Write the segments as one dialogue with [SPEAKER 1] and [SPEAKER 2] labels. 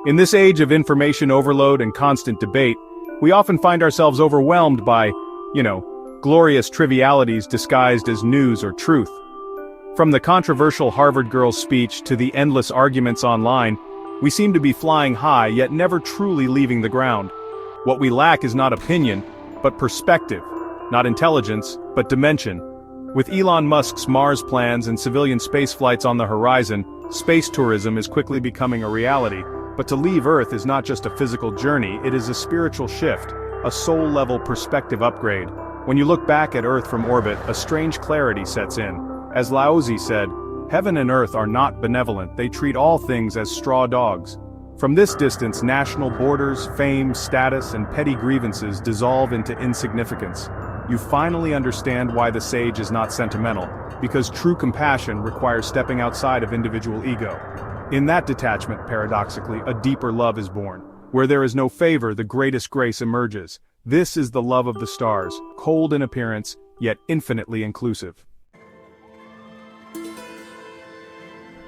[SPEAKER 1] In this age of information overload and constant debate, we often find ourselves overwhelmed by, glorious trivialities disguised as news or truth. From the controversial Harvard girl's speech to the endless arguments online, we seem to be flying high yet never truly leaving the ground. What we lack is not opinion, but perspective, not intelligence, but dimension. With Elon Musk's Mars plans and civilian space flights on the horizon, space tourism is quickly becoming a reality. But to leave Earth is not just a physical journey, it is a spiritual shift, a soul-level perspective upgrade. When you look back at Earth from orbit, a strange clarity sets in. As Laozi said, "Heaven and Earth are not benevolent, they treat all things as straw dogs." From this distance, national borders, fame, status, and petty grievances dissolve into insignificance. You finally understand why the sage is not sentimental, because true compassion requires stepping outside of individual ego. In that detachment, paradoxically, a deeper love is born. Where there is no favor, the greatest grace emerges. This is the love of the stars, cold in appearance, yet infinitely inclusive.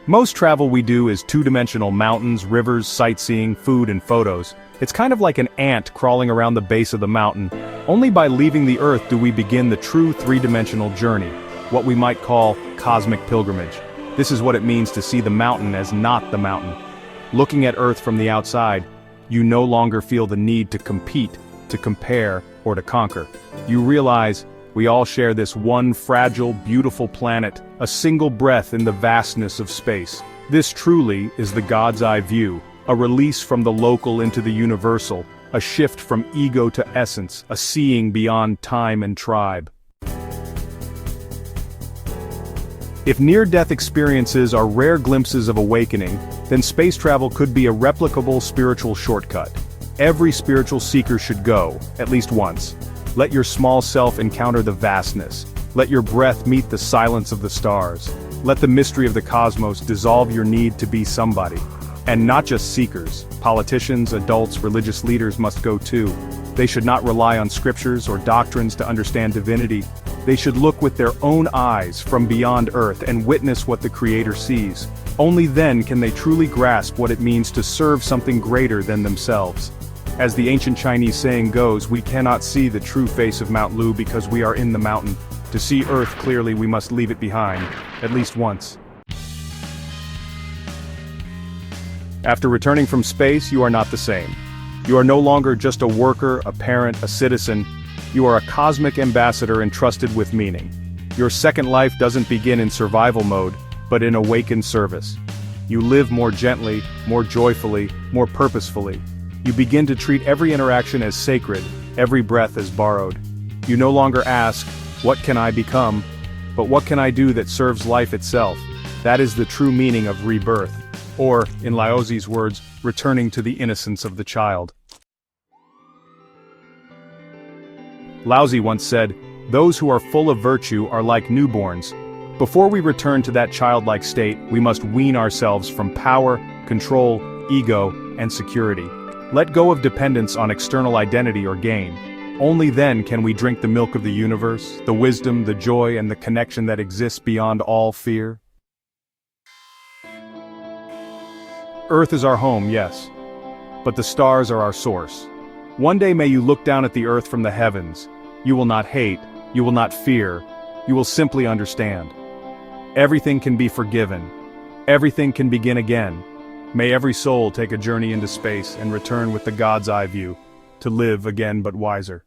[SPEAKER 1] Most travel we do is two-dimensional: mountains, rivers, sightseeing, food, and photos. It's kind of like an ant crawling around the base of the mountain. Only by leaving the Earth do we begin the true three-dimensional journey, what we might call cosmic pilgrimage. This is what it means to see the mountain as not the mountain. Looking at Earth from the outside, you no longer feel the need to compete, to compare, or to conquer. You realize we all share this one fragile, beautiful planet, a single breath in the vastness of space. This truly is the God's eye view, a release from the local into the universal, a shift from ego to essence, a seeing beyond time and tribe. If near-death experiences are rare glimpses of awakening, then space travel could be a replicable spiritual shortcut. Every spiritual seeker should go, at least once. Let your small self encounter the vastness. Let your breath meet the silence of the stars. Let the mystery of the cosmos dissolve your need to be somebody. And not just seekers. Politicians, adults, religious leaders must go too. They should not rely on scriptures or doctrines to understand divinity. They should look with their own eyes from beyond Earth and witness what the Creator sees. Only then can they truly grasp what it means to serve something greater than themselves. As the ancient Chinese saying goes, we cannot see the true face of Mount Lu because we are in the mountain. To see Earth clearly, we must leave it behind, at least once. After returning from space, you are not the same. You are no longer just a worker, a parent, a citizen. You are a cosmic ambassador entrusted with meaning. Your second life doesn't begin in survival mode, but in awakened service. You live more gently, more joyfully, more purposefully. You begin to treat every interaction as sacred, every breath as borrowed. You no longer ask, "What can I become?" but "What can I do that serves life itself?" That is the true meaning of rebirth, or, in Laozi's words, returning to the innocence of the child. Laozi once said, "Those who are full of virtue are like newborns." Before we return to that childlike state, we must wean ourselves from power, control, ego, and security. Let go of dependence on external identity or gain. Only then can we drink the milk of the universe, the wisdom, the joy, and the connection that exists beyond all fear. Earth is our home, yes. But the stars are our source. One day may you look down at the Earth from the heavens. You will not hate, you will not fear, you will simply understand. Everything can be forgiven. Everything can begin again. May every soul take a journey into space and return with the God's eye view, to live again but wiser.